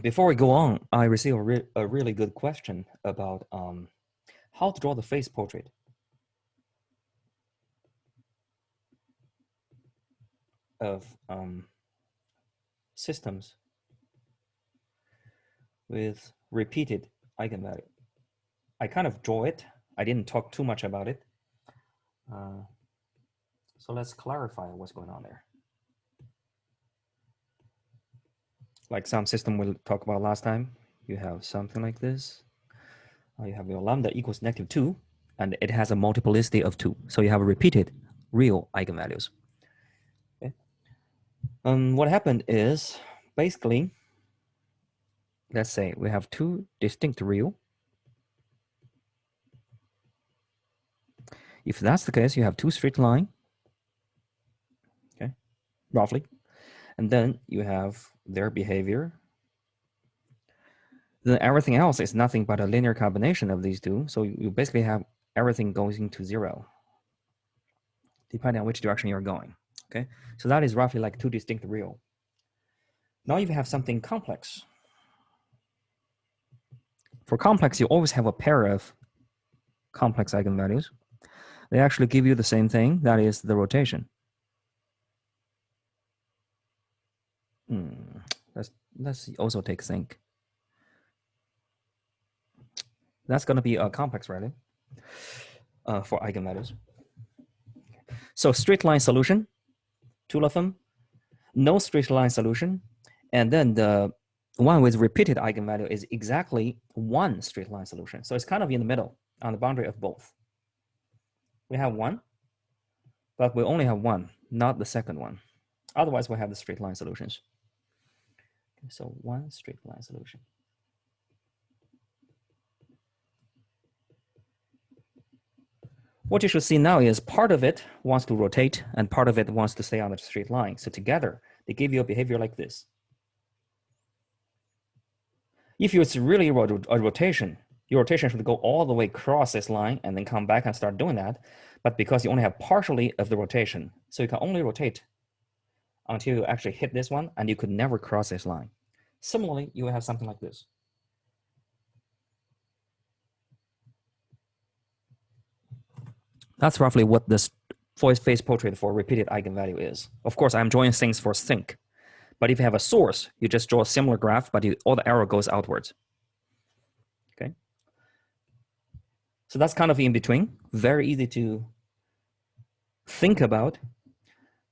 Before we go on, I received a really good question about how to draw the face portrait. Of systems with repeated eigenvalue. I kind of draw it. I didn't talk too much about it. So let's clarify what's going on there. Like some system we'll talk about last time, you have something like this. You have your lambda equals -2, and it has a multiplicity of 2. So you have repeated real eigenvalues. Okay. What happened is, basically, let's say we have two distinct real. If that's the case, you have two straight line, okay, roughly, and then you have their behavior. Then everything else is nothing but a linear combination of these two. So you basically have everything going to 0, depending on which direction you're going. Okay, so that is roughly like two distinct real. Now you have something complex. For complex, you always have a pair of complex eigenvalues. They actually give you the same thing, that is the rotation. Let's also take sync. That's going to be a complex, right? For eigenvalues. So straight line solution, two of them, no straight line solution, and then the one with repeated eigenvalue is exactly one straight line solution. So it's kind of in the middle on the boundary of both. We have one, but we only have one, not the second one. Otherwise, we have the straight line solutions. Okay, so one straight line solution. What you should see now is part of it wants to rotate and part of it wants to stay on the straight line. So together, they give you a behavior like this. If it's really a rotation, your rotation should go all the way across this line and then come back and start doing that. But because you only have partially of the rotation, so you can only rotate until you actually hit this one, and you could never cross this line. Similarly, you will have something like this. That's roughly what this face portrait for repeated eigenvalue is. Of course, I'm drawing things for sync. But if you have a source, you just draw a similar graph, but all the arrow goes outwards. Okay. So that's kind of in between. Very easy to think about.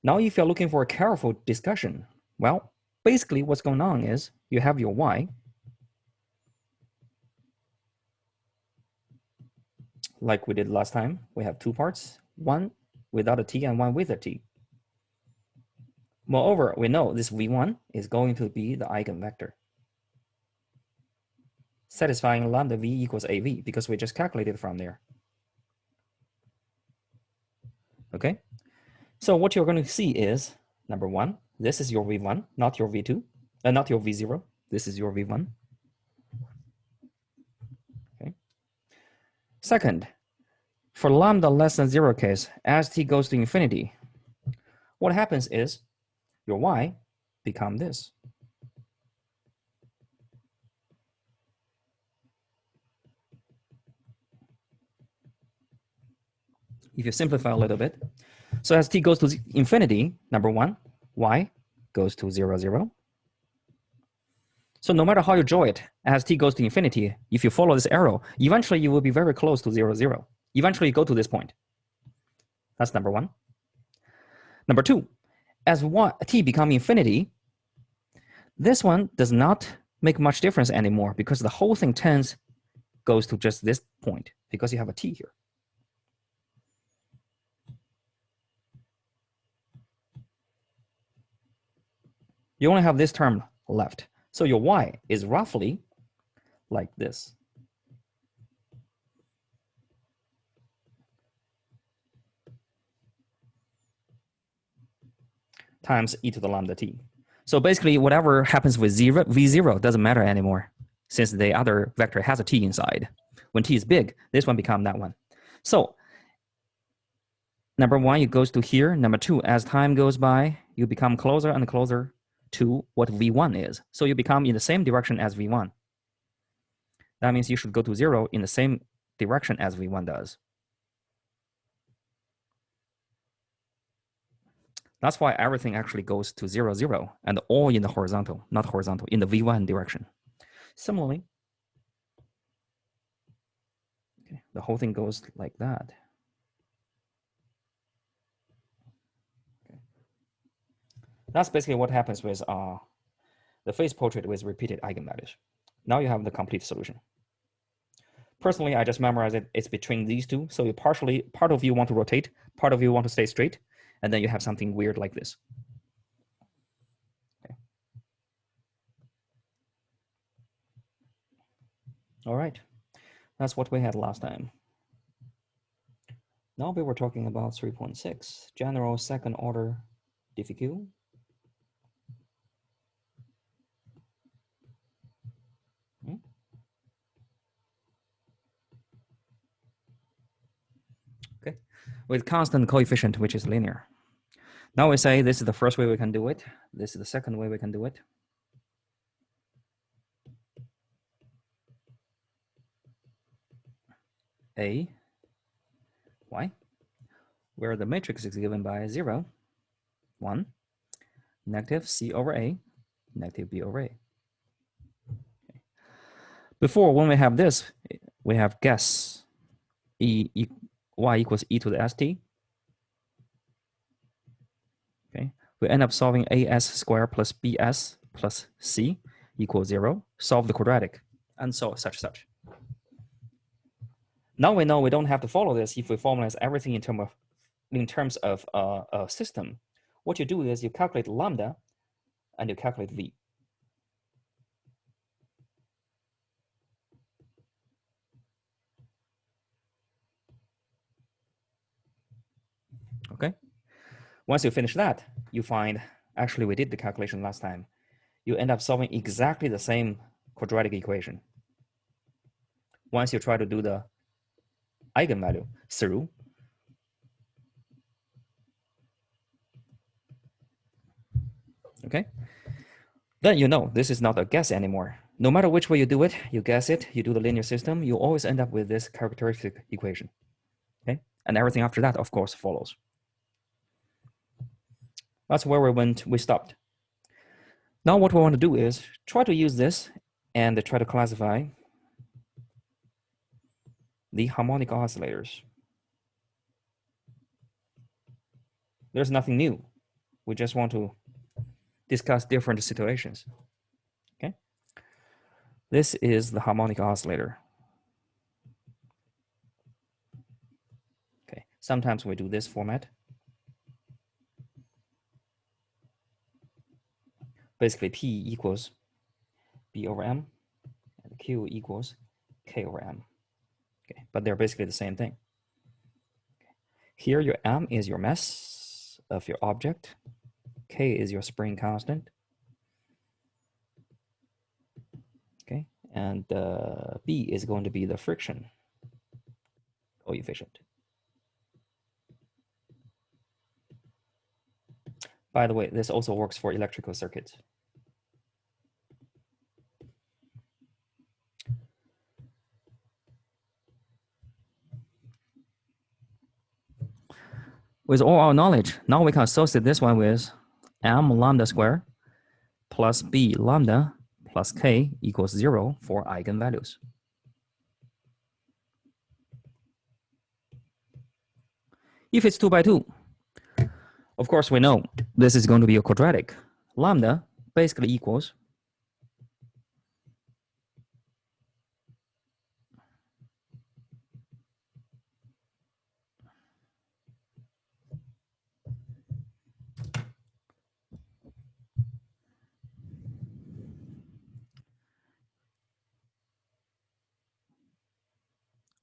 Now, if you're looking for a careful discussion, well, basically what's going on is you have your y, like we did last time. We have two parts, one without a t and one with a t. Moreover, we know this v1 is going to be the eigenvector, satisfying lambda v equals av, because we just calculated from there. Okay, so what you're going to see is, number one, this is your v1, not your v2, not your v0. This is your v1. Okay. Second, for lambda less than 0 case, as t goes to infinity, what happens is your y become this. If you simplify a little bit, so as t goes to infinity, number one, y goes to 0, 0. So no matter how you draw it, as t goes to infinity, if you follow this arrow, eventually you will be very close to 0, 0. Eventually you go to this point. That's number one. Number two, as t become infinity, this one does not make much difference anymore because the whole thing goes to just this point because you have a t here. You only have this term left. So your y is roughly like this. Times e to the lambda t. So basically, whatever happens with v0 doesn't matter anymore, since the other vector has a t inside. When t is big, this one becomes that one. So number one, it goes to here. Number two, as time goes by, you become closer and closer to what V1 is. So you become in the same direction as V1. That means you should go to 0 in the same direction as V1 does. That's why everything actually goes to 0, 0, and all in the horizontal, not horizontal, in the V1 direction. Similarly, okay, the whole thing goes like that. Okay. That's basically what happens with the phase portrait with repeated eigenvalues. Now you have the complete solution. Personally, I just memorize it. It's between these two. So you part of you want to rotate, part of you want to stay straight, and then you have something weird like this. Okay. All right. That's what we had last time. Now we were talking about 3.6, general second order difficult. Okay, with constant coefficient, which is linear. Now we say this is the first way we can do it. This is the second way we can do it. A, y, where the matrix is given by 0, 1, negative C over A, negative B over A. Okay. Before, when we have this, we have guess y equals e to the st. Okay, we end up solving as squared plus bs plus c equals 0, solve the quadratic, and so such. Now we know we don't have to follow this if we formalize everything in terms of a system. What you do is you calculate lambda and you calculate v. Okay. Once you finish that, you find, actually we did the calculation last time, you end up solving exactly the same quadratic equation. Once you try to do the eigenvalue through, okay, then you know this is not a guess anymore. No matter which way you do it, you guess it, you do the linear system, you always end up with this characteristic equation, okay? And everything after that, of course, follows. That's where we stopped. Now what we want to do is try to use this and try to classify the harmonic oscillators. There's nothing new. We just want to discuss different situations. Okay. This is the harmonic oscillator. Okay. Sometimes we do this format. Basically, P equals B over M, and Q equals K over M. Okay, but they're basically the same thing. Okay. Here, your M is your mass of your object. K is your spring constant. Okay, and B is going to be the friction coefficient. By the way, this also works for electrical circuits. With all our knowledge, now we can associate this one with M lambda squared plus B lambda plus K equals 0 for eigenvalues. If it's 2 by 2, of course, we know this is going to be a quadratic. Lambda basically equals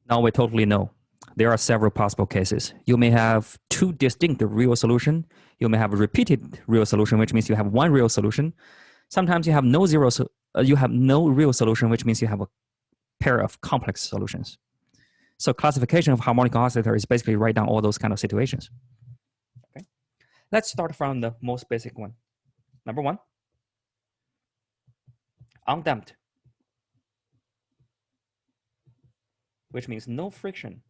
now we totally know. There are several possible cases. You may have two distinct real solutions. You may have a repeated real solution, which means you have one real solution. Sometimes you have no real solution, which means you have a pair of complex solutions. So classification of harmonic oscillator is basically write down all those kind of situations. Okay, let's start from the most basic one. Number one, undamped, which means no friction.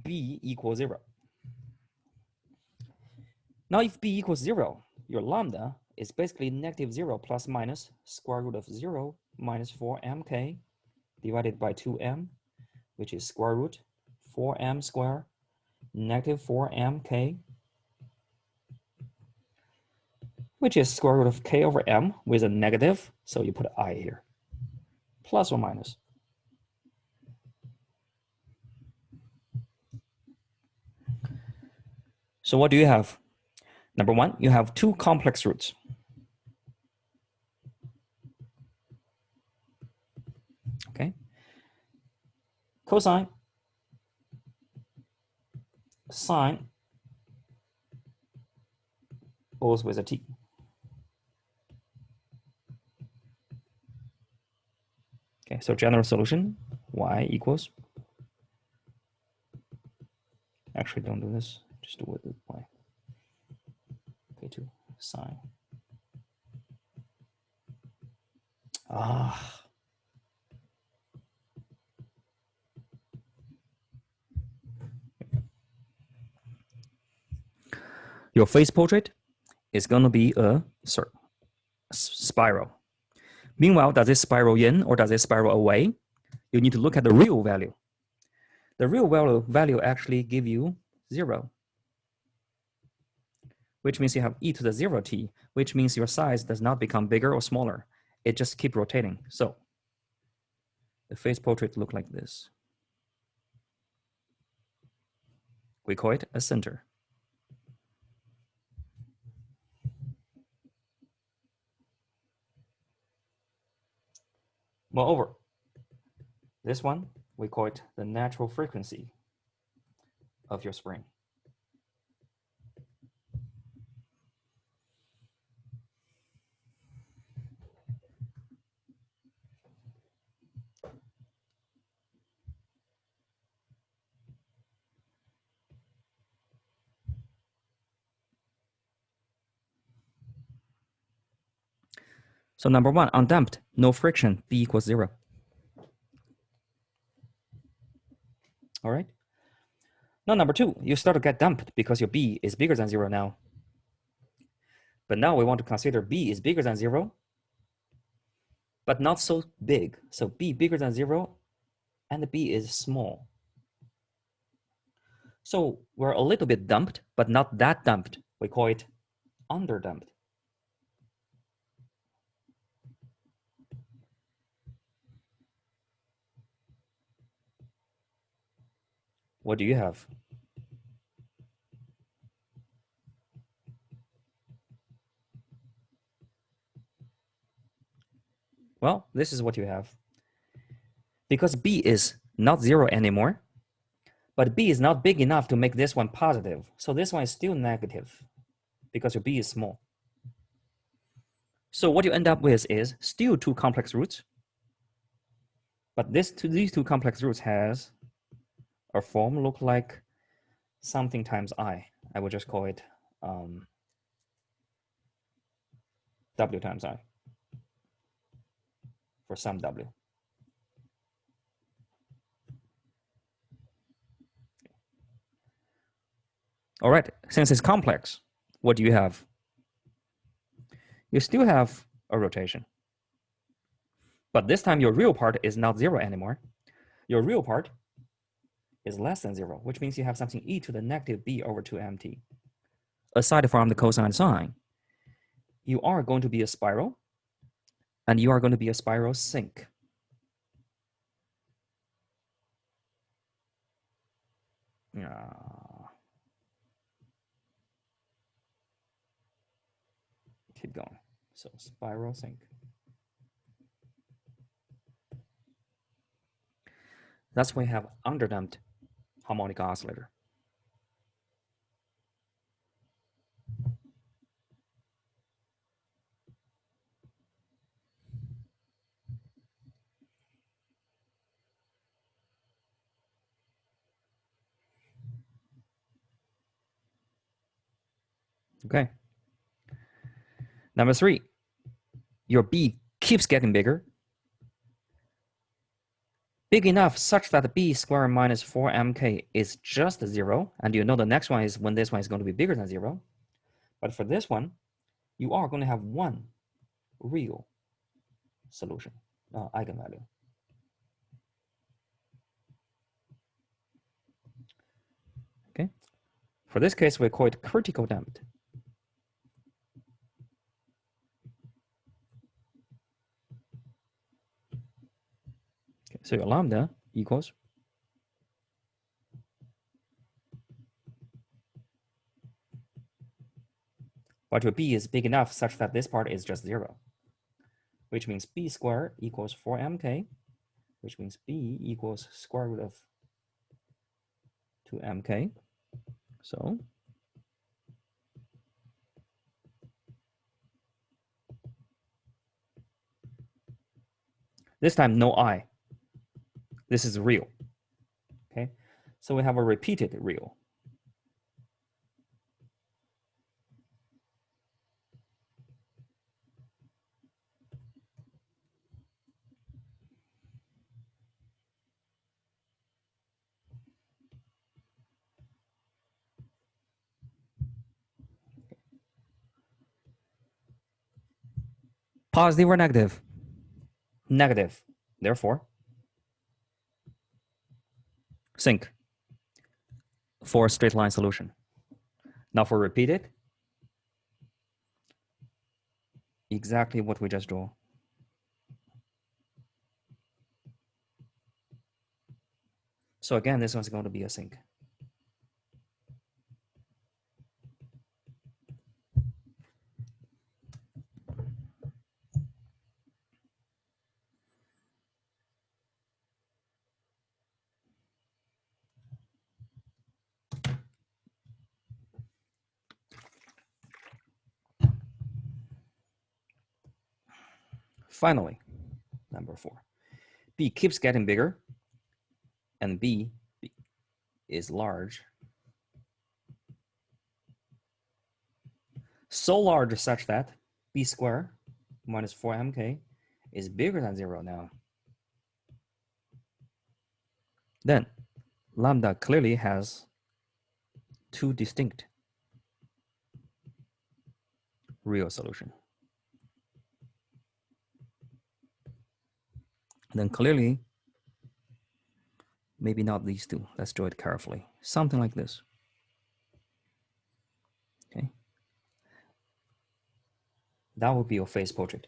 B equals 0. Now, if B equals 0, your lambda is basically -0 plus minus square root of 0 minus 4mk divided by 2m, which is square root 4m squared negative 4mk, which is square root of k over m with a negative, so you put I here, plus or minus. So what do you have? Number one, you have two complex roots. Okay. Cosine, sine, both with a t. Okay, so general solution, y equals, actually don't do this, just do it with y. Okay, 2 sine. Your face portrait is going to be a spiral. Meanwhile, does it spiral in or does it spiral away? You need to look at the real value. The real value actually give you 0, which means you have e to the 0t, which means your size does not become bigger or smaller. It just keeps rotating. So the face portrait look like this. We call it a center. Moreover, this one, we call it the natural frequency of your spring. So number one, undamped, no friction, B equals 0. All right. Now number two, you start to get damped because your B is bigger than 0 now. But now we want to consider B is bigger than 0, but not so big. So B bigger than 0 and the B is small. So we're a little bit damped, but not that damped. We call it underdamped. What do you have? Well, this is what you have. Because B is not 0 anymore, but B is not big enough to make this one positive. So this one is still negative because your B is small. So what you end up with is still two complex roots, but these two complex roots has a form look like something times I. I would just call it W times I for some W. All right, since it's complex, what do you have? You still have a rotation. But this time your real part is not 0 anymore. Your real part is less than 0, which means you have something e to the negative b over 2mt. Aside from the cosine sine, you are going to be a spiral, and you are going to be a spiral sink. Keep going. So spiral sink. That's why we have underdamped harmonic oscillator. Okay. Number three, your b keeps getting bigger, big enough such that b squared minus 4mk is just 0. And you know the next one is when this one is going to be bigger than 0. But for this one, you are going to have one real solution, eigenvalue. Okay. For this case, we call it critical damped. Okay, so your lambda equals but your b is big enough such that this part is just 0, which means b squared equals 4mk, which means b equals square root of 2mk. So this time no I. This is real. Okay, so we have a repeated real. Positive or negative? Negative. Therefore, sinc for a straight line solution. Now for repeated, exactly what we just drew. So again, this one's going to be a sinc. Finally, number 4. B keeps getting bigger, and B is large. So large such that b squared minus 4mk is bigger than 0 now. Then lambda clearly has two distinct real solution. Then clearly, maybe not these two. Let's draw it carefully. Something like this. Okay. That would be your phase portrait.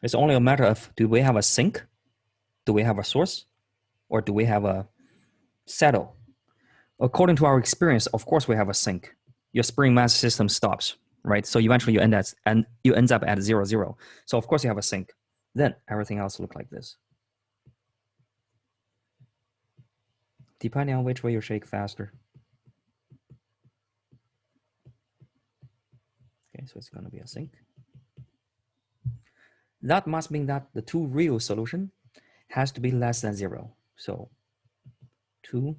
It's only a matter of, do we have a sink? Do we have a source? Or do we have a saddle? According to our experience, of course we have a sink. Your spring mass system stops, right? So eventually you end up at 0, 0. So of course you have a sink. Then everything else look like this. Depending on which way you shake faster. Okay, so it's going to be a sink. That must mean that the two real solution has to be less than 0. So 2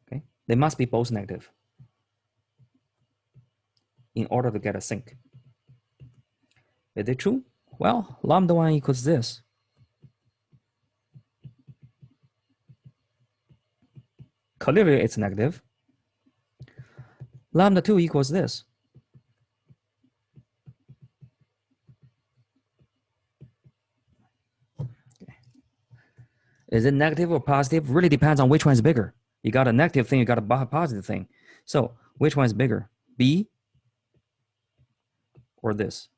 okay, they must be both negative in order to get a sink. Is it true? Well, lambda 1 equals this. Clearly it's negative. Lambda 2 equals this. Okay. Is it negative or positive? Really depends on which one is bigger. You got a negative thing, you got a positive thing. So which one is bigger? B or this?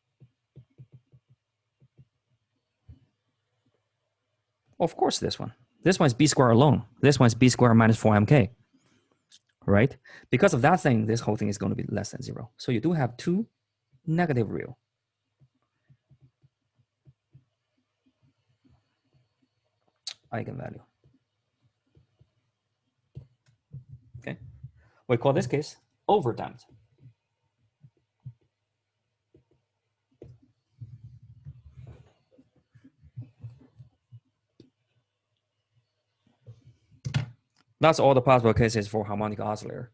Of course this one. This one is b squared alone. This one is b squared minus 4mk. Right? Because of that thing, this whole thing is going to be less than 0. So you do have two negative real. Eigenvalue. Okay, we call this case overdamped. That's all the possible cases for harmonic oscillator.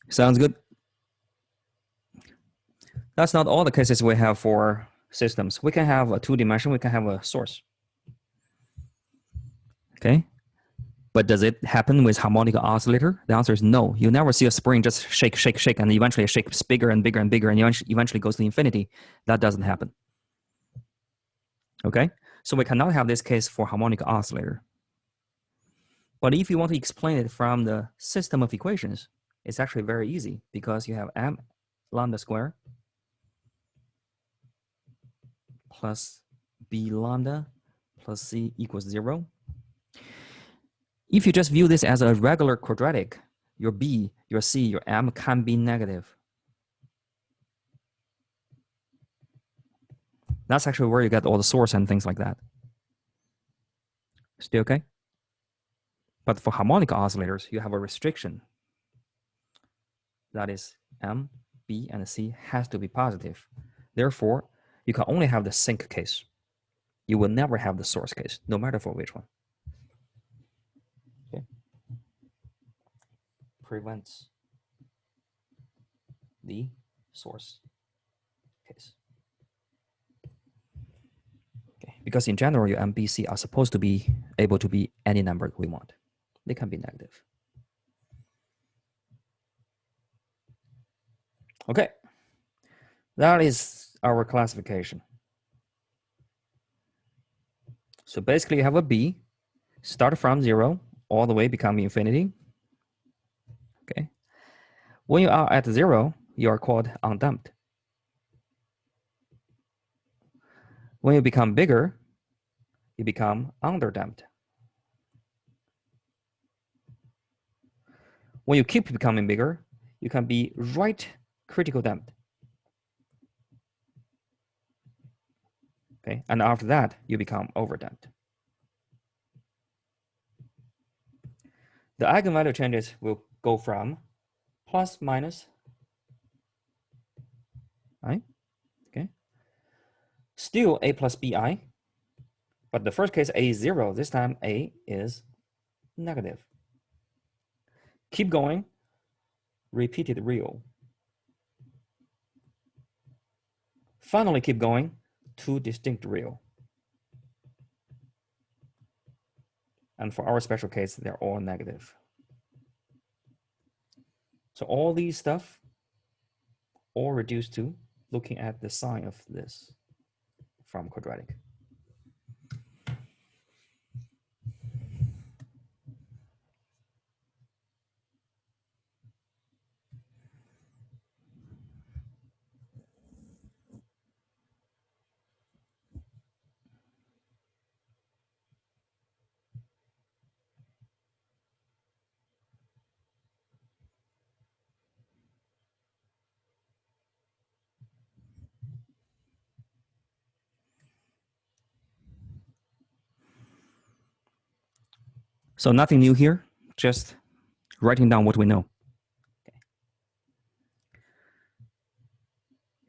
Sounds good. That's not all the cases we have for systems. We can have a two-dimension, we can have a source. Okay. But does it happen with harmonic oscillator? The answer is no. You never see a spring just shake, shake, shake, and eventually it shakes bigger and bigger and bigger, and eventually goes to infinity. That doesn't happen. Okay? So we cannot have this case for harmonic oscillator. But if you want to explain it from the system of equations, it's actually very easy because you have m lambda square plus b lambda plus c equals 0. If you just view this as a regular quadratic, your b, your c, your m can be negative. That's actually where you get all the source and things like that. Still okay? But for harmonic oscillators, you have a restriction. That is m, b, and c has to be positive. Therefore, you can only have the sink case. You will never have the source case, no matter for which one. Okay. Prevents the source case. Okay. Because in general, your M, B, C are supposed to be able to be any number we want. They can be negative. Okay. That is our classification. So basically you have a B, start from 0, all the way become infinity. Okay. When you are at 0, you are called undamped. When you become bigger, you become underdamped. When you keep becoming bigger, you can be right critical damped. Okay, and after that, you become overdamped. The eigenvalue changes will go from plus minus, right? Okay. Still a plus bi, but the first case a is 0. This time a is negative. Keep going, repeated real. Finally keep going, two distinct real. And for our special case, they're all negative. So all these stuff all reduced to looking at the sign of this from quadratic. So nothing new here, just writing down what we know. Okay.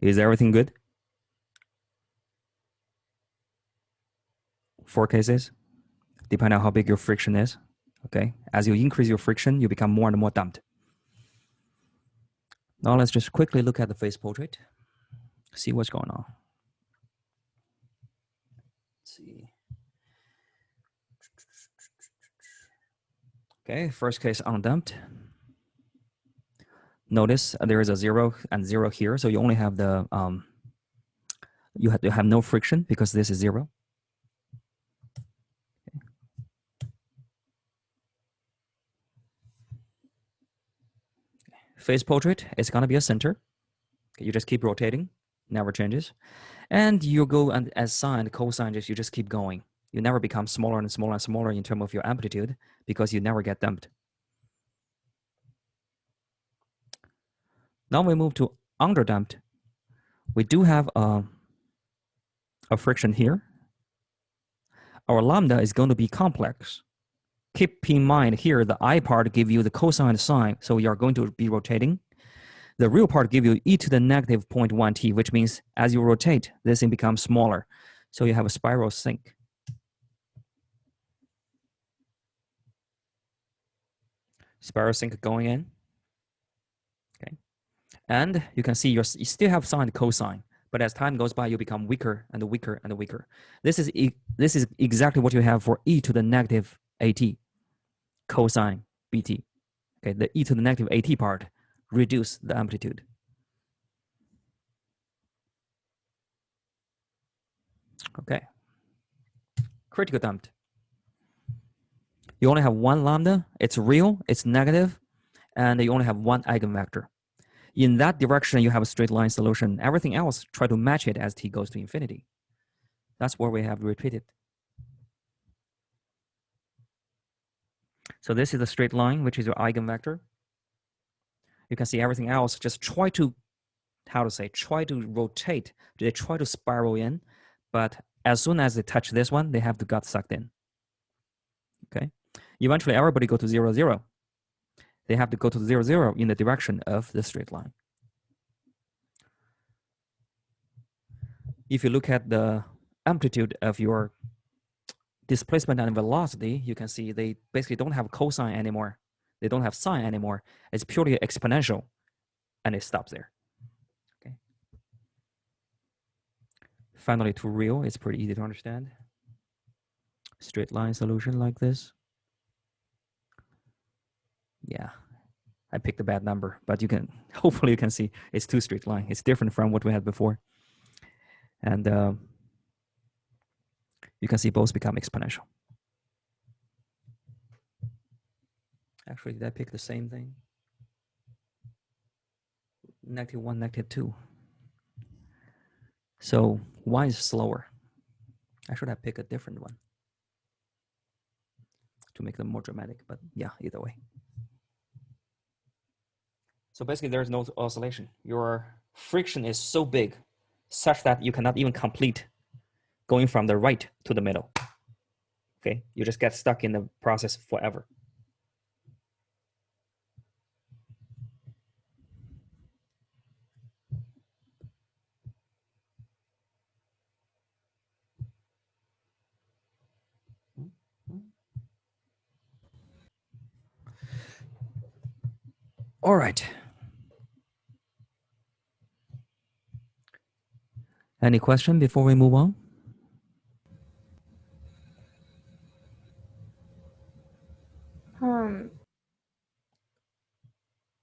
Is everything good? 4 cases, depending on how big your friction is. Okay, as you increase your friction, you become more and more damped. Now let's just quickly look at the phase portrait, see what's going on. Let's see. Okay, first case undamped. Notice there is a 0 and 0 here, so you only have the you have no friction because this is 0. Okay. Phase portrait is going to be a center. Okay, you just keep rotating, never changes, and you go and as sine, cosine, you just keep going. You never become smaller and smaller and smaller in terms of your amplitude because you never get damped. Now we move to underdamped. We do have a friction here, our lambda is going to be complex. Keep in mind here, the I part give you the cosine and sine, so you are going to be rotating. The real part give you e to the negative 0.1t, which means as you rotate, this thing becomes smaller. So you have a spiral sink. Spiral sink going in. Okay. And you can see you still have sine and cosine, but as time goes by, you become weaker and weaker and weaker. This is exactly what you have for e to the negative at, cosine bt. Okay, the e to the negative at part reduce the amplitude. Okay. Critical damped. You only have one lambda, it's real, it's negative, and you only have one eigenvector. In that direction, you have a straight line solution. Everything else, try to match it as t goes to infinity. That's what we have repeated. So this is a straight line, which is your eigenvector. You can see everything else, just try to, try to rotate. They try to spiral in, but as soon as they touch this one, they have to get sucked in. Okay. Eventually, everybody go to 0, 0. They have to go to 0, 0 in the direction of the straight line. If you look at the amplitude of your displacement and velocity, you can see they basically don't have cosine anymore. They don't have sine anymore. It's purely exponential, and it stops there. Okay. Finally, to real, it's pretty easy to understand. Straight line solution like this. Yeah, I picked a bad number, but you can, hopefully you can see it's two straight line. It's different from what we had before. And you can see both become exponential. Actually, did I pick the same thing? -1, -2. So one is slower. I should have picked a different one to make them more dramatic, but yeah, either way. So basically there's no oscillation. Your friction is so big such that you cannot even complete going from the right to the middle. Okay, you just get stuck in the process forever. All right. Any question before we move on?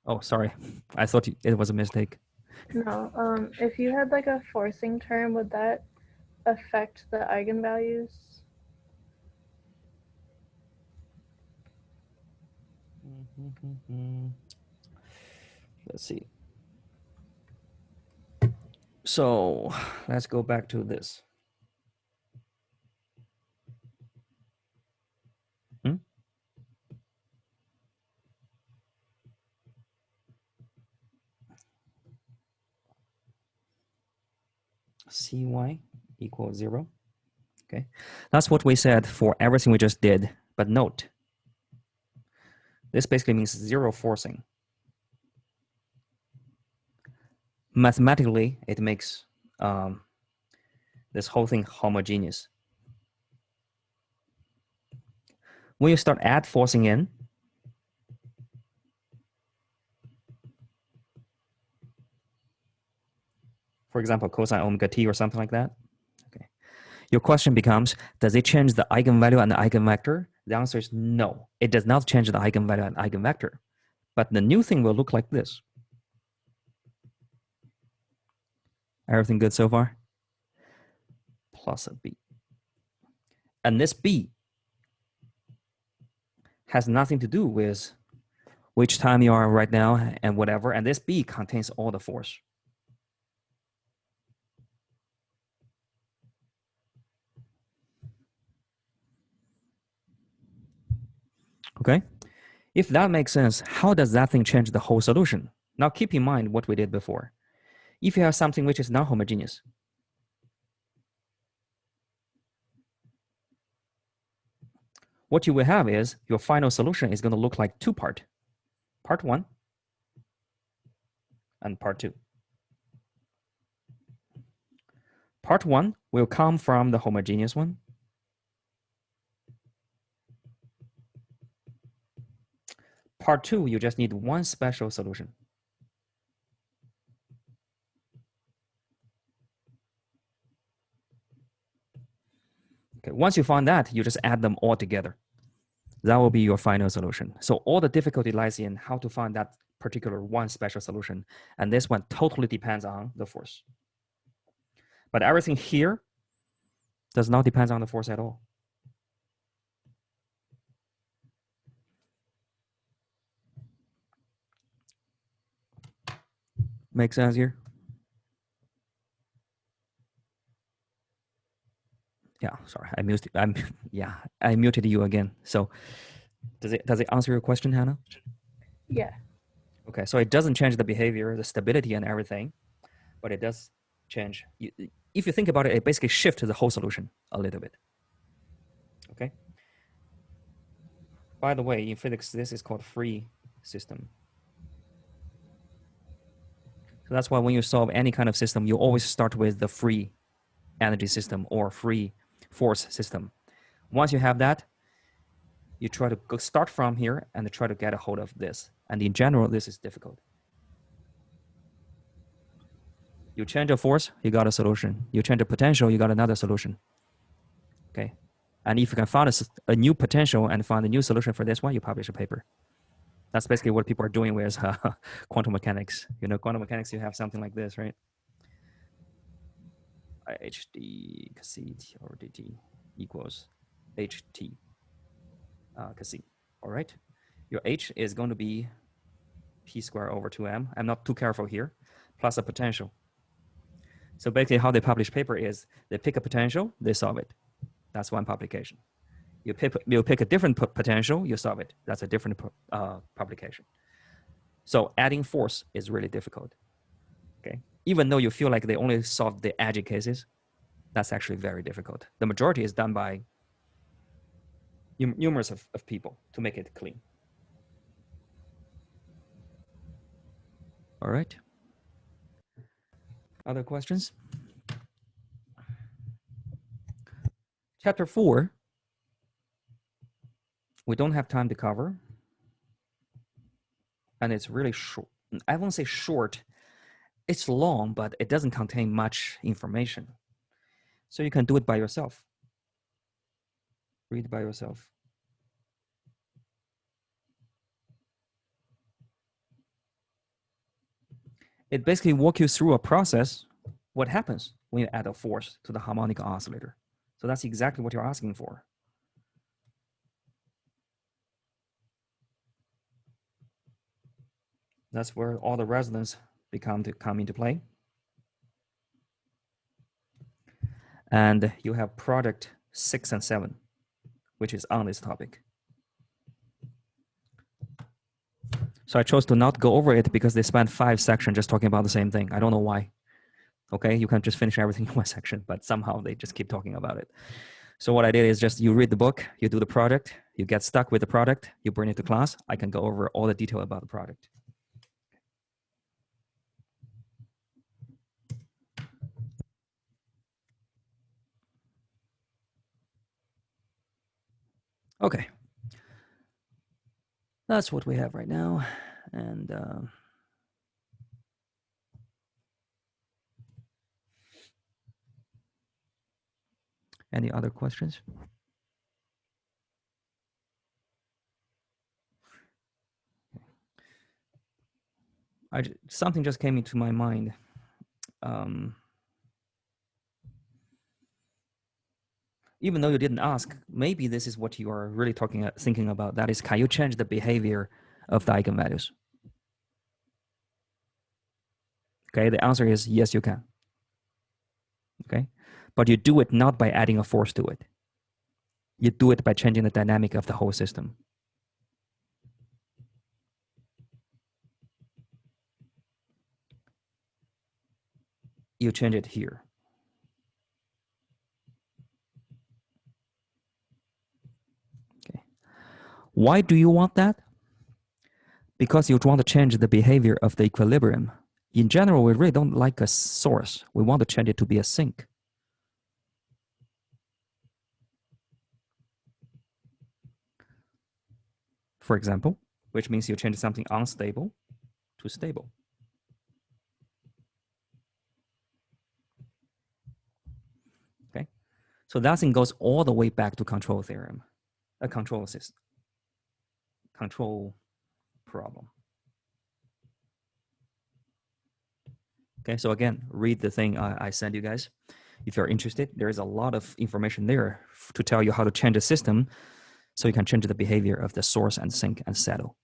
Oh, sorry. I thought it was a mistake. No, if you had like a forcing term, would that affect the eigenvalues? Let's see. So let's go back to this. Cy equals 0. Okay, that's what we said for everything we just did. But note, this basically means zero forcing. Mathematically, it makes this whole thing homogeneous. When you start add forcing in, for example, cosine omega t or something like that, okay, your question becomes, does it change the eigenvalue and the eigenvector? The answer is no. It does not change the eigenvalue and eigenvector. But the new thing will look like this. Everything good so far? Plus a b. And this b has nothing to do with which time you are right now and whatever. And this b contains all the force. Okay? If that makes sense, how does that thing change the whole solution? Now keep in mind what we did before. If you have something which is non-homogeneous, what you will have is your final solution is going to look like two parts. Part 1 and part 2. Part 1 will come from the homogeneous one. Part 2, you just need one special solution. Okay, once you find that, you just add them all together. That will be your final solution. So all the difficulty lies in how to find that particular one special solution. And this one totally depends on the force. But everything here does not depend on the force at all. Make sense here? Yeah, sorry, I muted you again. So does it answer your question, Hannah? Yeah. Okay, so it doesn't change the behavior, the stability and everything, but it does change. If you think about it, it basically shifts the whole solution a little bit. Okay. By the way, in physics, this is called free system. So that's why when you solve any kind of system, you always start with the free energy system or free force system. Once you have that, you try to go start from here and try to get a hold of this. And in general, this is difficult. You change a force, you got a solution. You change a potential, you got another solution. Okay. And if you can find a new potential and find a new solution for this one, you publish a paper. That's basically what people are doing with quantum mechanics. You know, quantum mechanics, you have something like this, right? HD c over dt equals ht c. All right. Your h is going to be p squared over 2m. I'm not too careful here. Plus a potential. So basically how they publish paper is they pick a potential, they solve it. That's one publication. You pick a different potential, you solve it. That's a different publication. So adding force is really difficult. Okay. Even though you feel like they only solved the edgy cases, that's actually very difficult. The majority is done by numerous of people to make it clean. All right. Other questions? Chapter 4, we don't have time to cover. And it's really short. I won't say short. It's long, but it doesn't contain much information. So you can do it by yourself. Read by yourself. It basically walks you through a process, what happens when you add a force to the harmonic oscillator. So that's exactly what you're asking for. That's where all the resonance come into play. And you have product 6 and 7, which is on this topic. So I chose to not go over it because they spent 5 sections just talking about the same thing. I don't know why. Okay, you can just finish everything in one section, but somehow they just keep talking about it. So what I did is just you read the book, you do the project, you get stuck with the product, you bring it to class. I can go over all the detail about the product. Okay. That's what we have right now. And any other questions? Something just came into my mind. Even though you didn't ask, maybe this is what you are really thinking about. That is, can you change the behavior of the eigenvalues? Okay, the answer is yes, you can. Okay, but you do it not by adding a force to it. You do it by changing the dynamic of the whole system. You change it here. Okay. Why do you want that? Because you want to change the behavior of the equilibrium. In general, we really don't like a source. We want to change it to be a sink. For example, which means you change something unstable to stable. Okay, so that thing goes all the way back to control theorem, a control system, control problem. Okay, so again, read the thing I sent you guys. If you're interested, there is a lot of information there to tell you how to change the system so you can change the behavior of the source and sink and settle.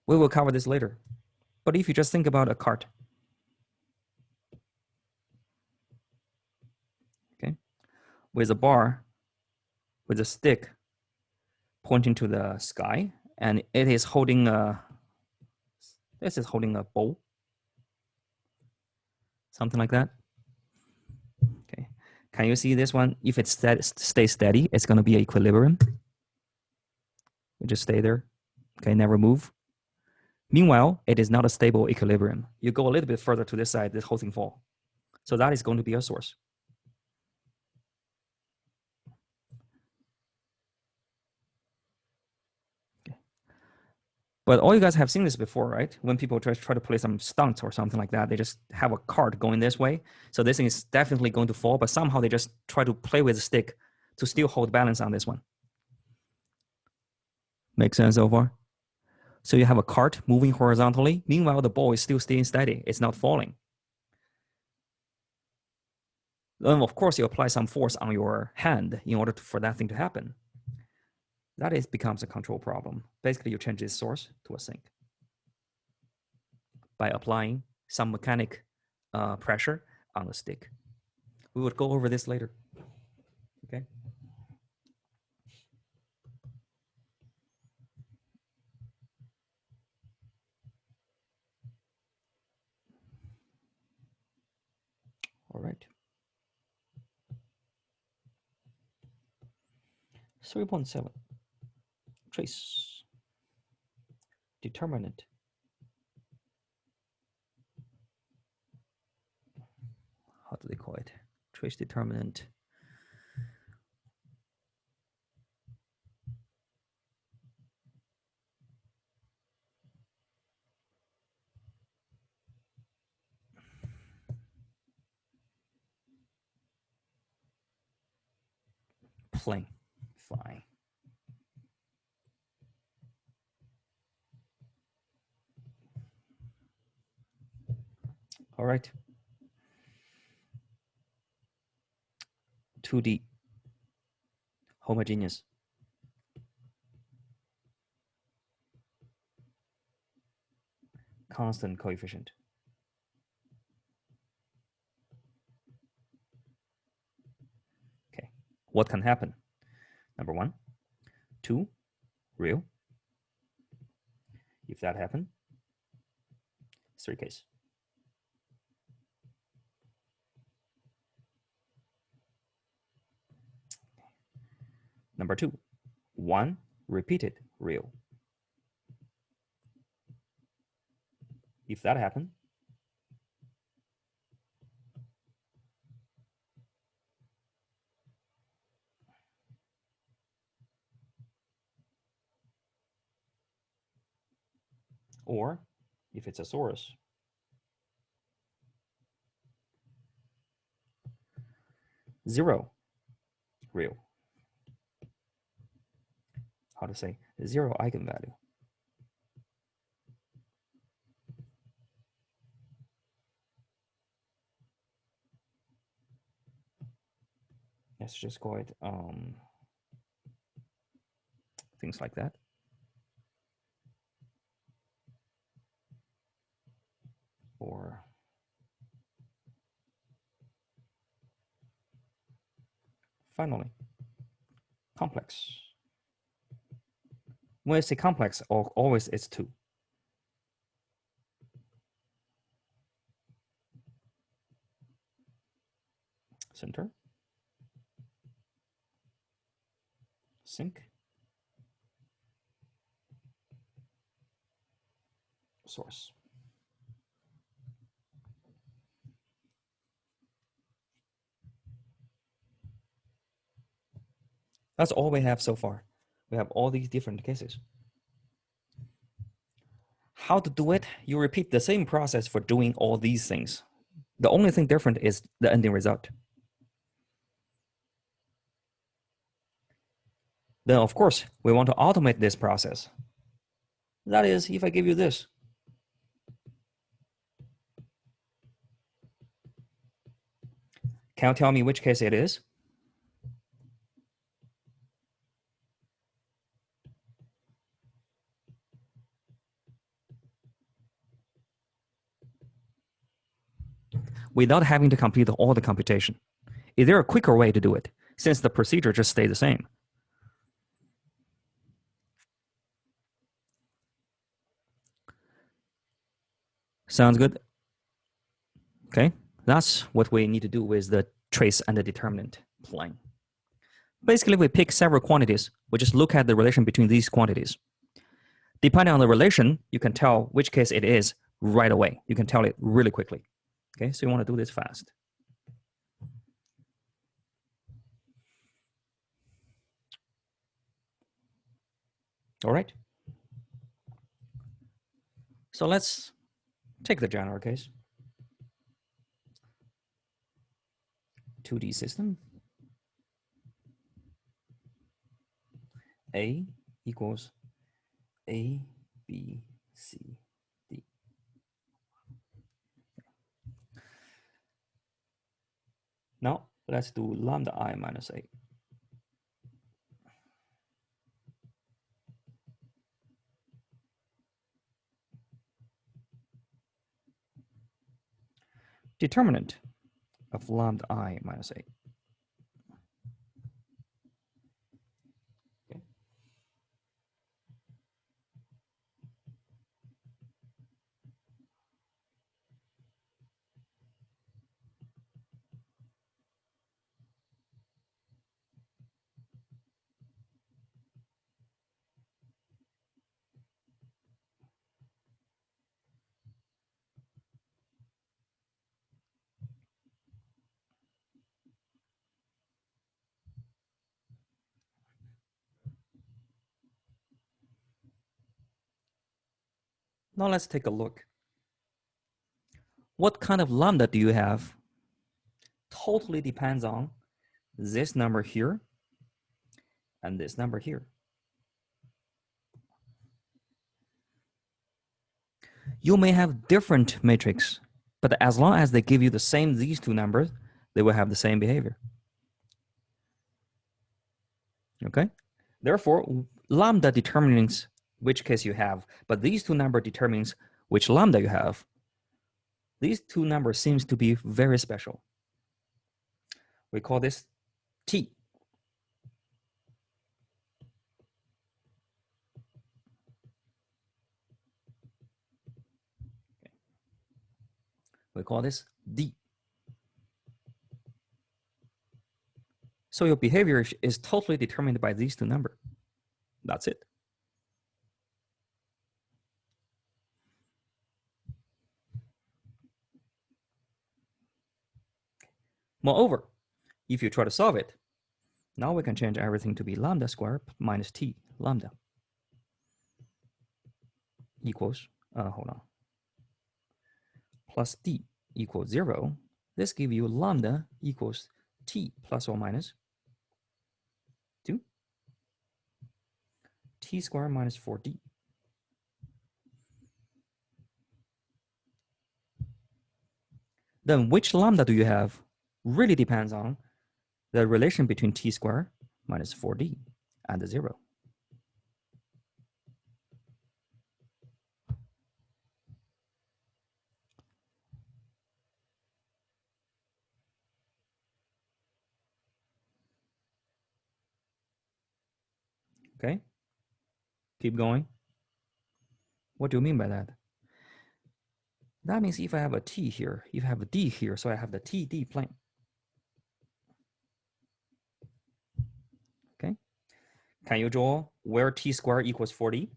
We will cover this later. But if you just think about a cart, okay, with a bar, with a stick pointing to the sky, and it is holding this is holding a bowl, something like that. Okay, can you see this one? If it stays steady, it's going to be an equilibrium. You just stay there, okay, never move. Meanwhile, it is not a stable equilibrium. You go a little bit further to this side, this whole thing fall. So that is going to be a source. But all you guys have seen this before, right? When people try to play some stunts or something like that, they just have a cart going this way. So this thing is definitely going to fall, but somehow they just try to play with the stick to still hold balance on this one. Make sense so far? So you have a cart moving horizontally. Meanwhile, the ball is still staying steady. It's not falling. Then, of course, you apply some force on your hand in order for that thing to happen. That becomes a control problem. Basically, you change its source to a sink by applying some mechanic pressure on the stick. We would go over this later. Okay. All right. 3.7. Trace. Determinant. How do they call it? Trace determinant. Plane. Fine. All right. 2D. Homogeneous. Constant coefficient. Okay. What can happen? Number 1. 2. Real. If that happens, 3 case. Number 2. 1 repeated real. If that happens, or if it's a source, zero real. How to say zero eigenvalue. Let's just call it things like that. Or finally, complex. When I say complex, always it's 2. Center. async source. That's all we have so far. We have all these different cases. How to do it? You repeat the same process for doing all these things. The only thing different is the ending result. Then, of course, we want to automate this process. That is, if I give you this, can you tell me which case it is? Without having to complete all the computation. Is there a quicker way to do it, since the procedure just stays the same? Sounds good? Okay, that's what we need to do with the trace and the determinant plane. Basically, we pick several quantities. We just look at the relation between these quantities. Depending on the relation, you can tell which case it is right away. You can tell it really quickly. Okay, so you want to do this fast. All right. So let's take the general case. 2D system. A equals A, B, C, D. Now let's do lambda I minus A. Determinant of lambda I minus A. Okay. Now let's take a look. What kind of lambda do you have? Totally depends on this number here and this number here. You may have different matrix, but as long as they give you the same these two numbers, they will have the same behavior. Okay? Therefore, lambda determines which case you have, but these two numbers determines which lambda you have. These two numbers seems to be very special. We call this T. We call this D. So your behavior is totally determined by these two numbers. That's it. Moreover, if you try to solve it, now we can change everything to be lambda squared minus T lambda equals, hold on, plus D equals 0. This gives you lambda equals T plus or minus 2 T squared minus 4D. Then which lambda do you have really depends on the relation between T squared minus 4D and the 0. Okay, keep going. What do you mean by that? That means if I have a T here, if I have a D here, so I have the TD plane. Okay, Can you draw where t squared equals 4d?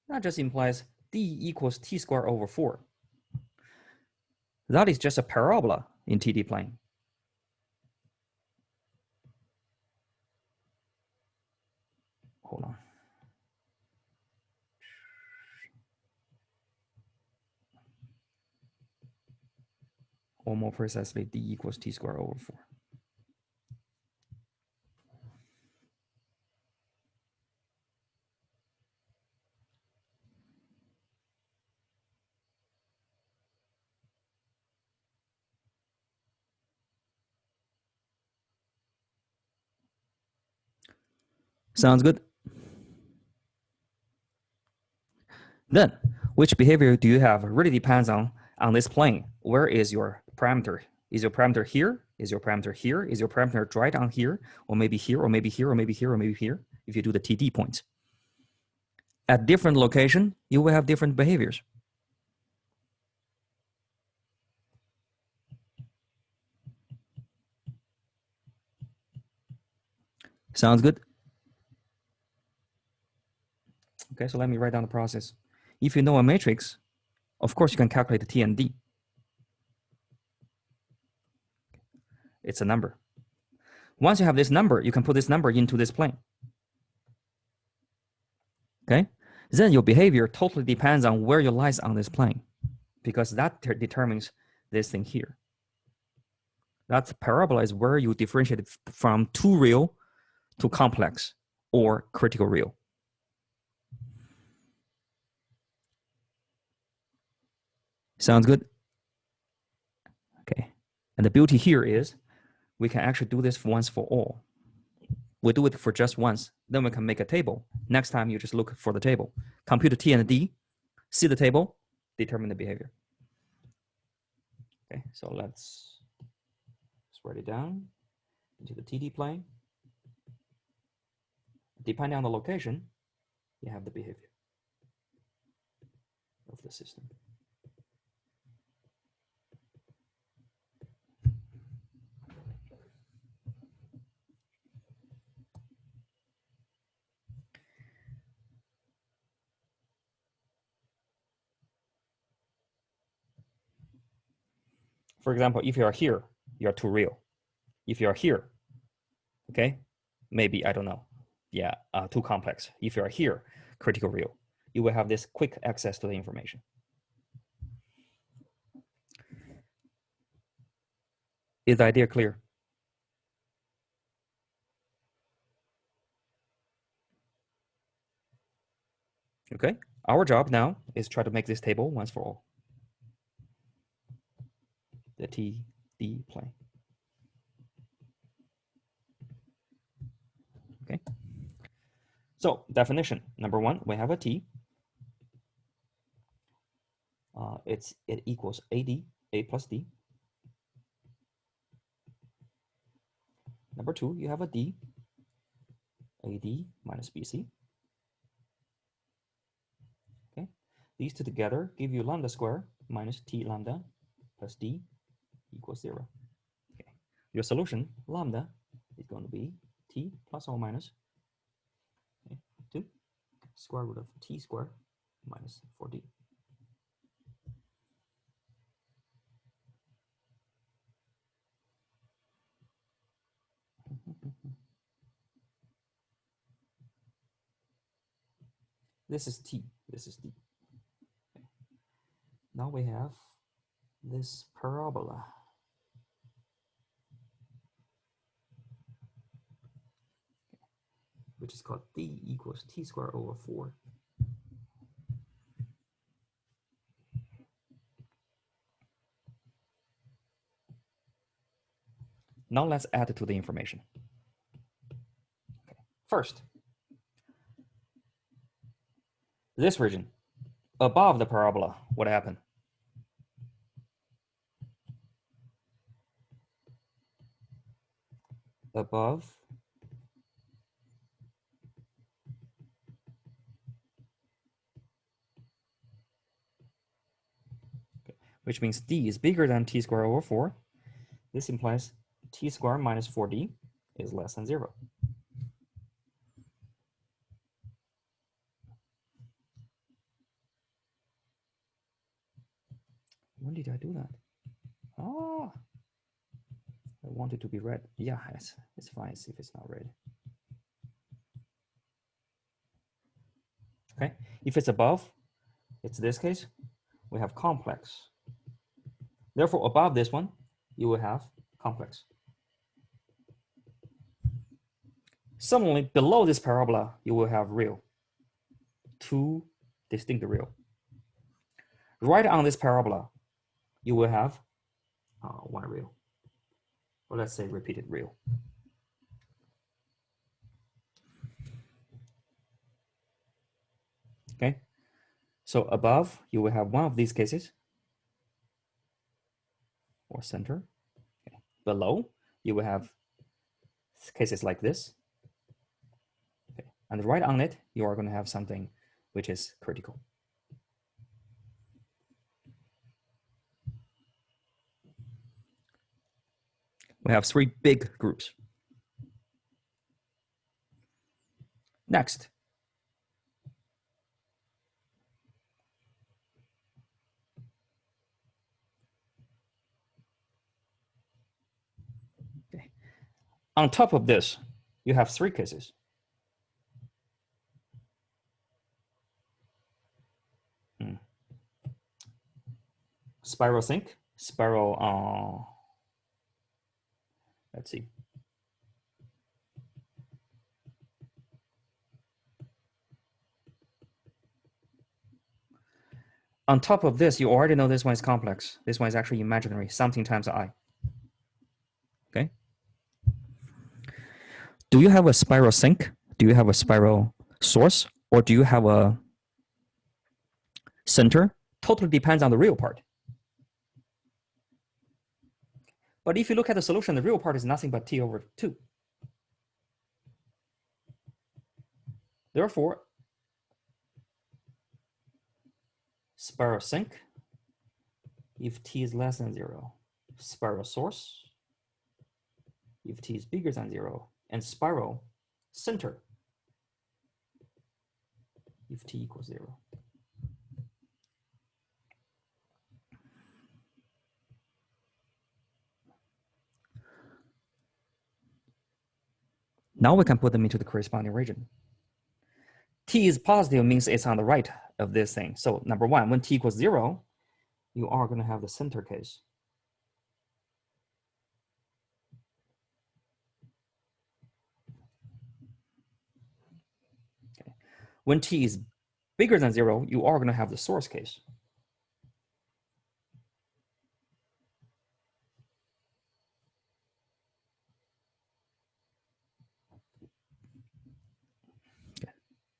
That just implies d equals t squared over 4. That is just a parabola in TD plane. Hold on. Or more precisely, d equals t squared over 4. Sounds good. Then, which behavior do you have really depends on this plane. Where is your parameter? Is your parameter here? Is your parameter here? Is your parameter right on here? Or maybe here, or maybe here, or maybe here, or maybe here, if you do the TD points. At different location, you will have different behaviors. Sounds good? Okay, so let me write down the process. If you know a matrix, of course you can calculate the T and D. It's a number. Once you have this number, you can put this number into this plane. Okay? Then your behavior totally depends on where you lies on this plane, because that determines this thing here. That parabola is where you differentiate from too real to complex or critical real. Sounds good? Okay. And the beauty here is we can actually do this once for all. We do it for just once, then we can make a table. Next time you just look for the table. Compute the T and the D, see the table, determine the behavior. Okay, so let's write it down into the TD plane. Depending on the location, you have the behavior of the system. For example, if you are here, you are too real. If you are here, okay, maybe, I don't know, yeah, too complex. If you are here, critical real, you will have this quick access to the information. Is the idea clear? Okay, our job now is try to make this table once for all. The TD plane. Okay. So definition, number one, we have a T. It equals AD, A plus D. Number two, you have a D, AD minus BC. Okay, these two together give you lambda square minus T lambda plus D equals 0. Okay, your solution, lambda, is going to be T plus or minus 2 square root of T squared minus 4D. This is T, this is D. Okay. Now we have this parabola. Which is called D equals T squared over 4. Now let's add it to the information. Okay. First, this region above the parabola, what happened? Above which means D is bigger than T squared over 4. This implies T squared minus 4D is less than 0. When did I do that? Oh, I want it to be red. Yeah, it's fine if it's not red. Okay, if it's above, it's this case, we have complex. Therefore, above this one, you will have complex. Suddenly, below this parabola, you will have real. Two distinct real. Right on this parabola, you will have one real. Or let's say repeated real. Okay, so above, you will have one of these cases, or center. Okay. Below, you will have cases like this. Okay. And right on it, you are going to have something which is critical. We have three big groups. Next. Okay. On top of this, you have three cases. Spiral sink, spiral, let's see. On top of this, you already know this one is complex. This one is actually imaginary, something times I. Okay. Do you have a spiral sink? Do you have a spiral source? Or do you have a center? Totally depends on the real part. But if you look at the solution, the real part is nothing but t over 2. Therefore, spiral sink, if t is less than 0, spiral source, if t is bigger than 0, and spiral center, if t equals 0. Now we can put them into the corresponding region. T is positive means it's on the right of this thing. So number one, when t equals 0, you are going to have the center case. Okay. When t is bigger than 0, you are going to have the source case. Okay.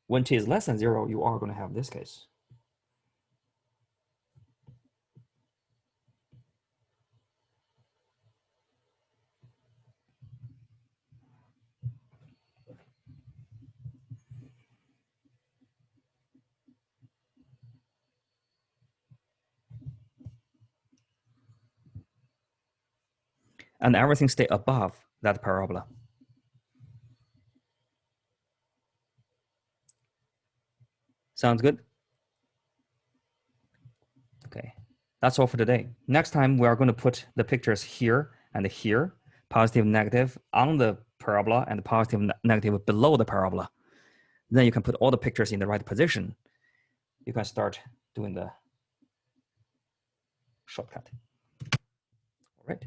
When t is less than 0, you are going to have this case. And everything stay above that parabola. Sounds good? Okay, that's all for today. Next time, we are going to put the pictures here and here, positive, negative, on the parabola, and positive, negative below the parabola. Then you can put all the pictures in the right position. You can start doing the shortcut. All right.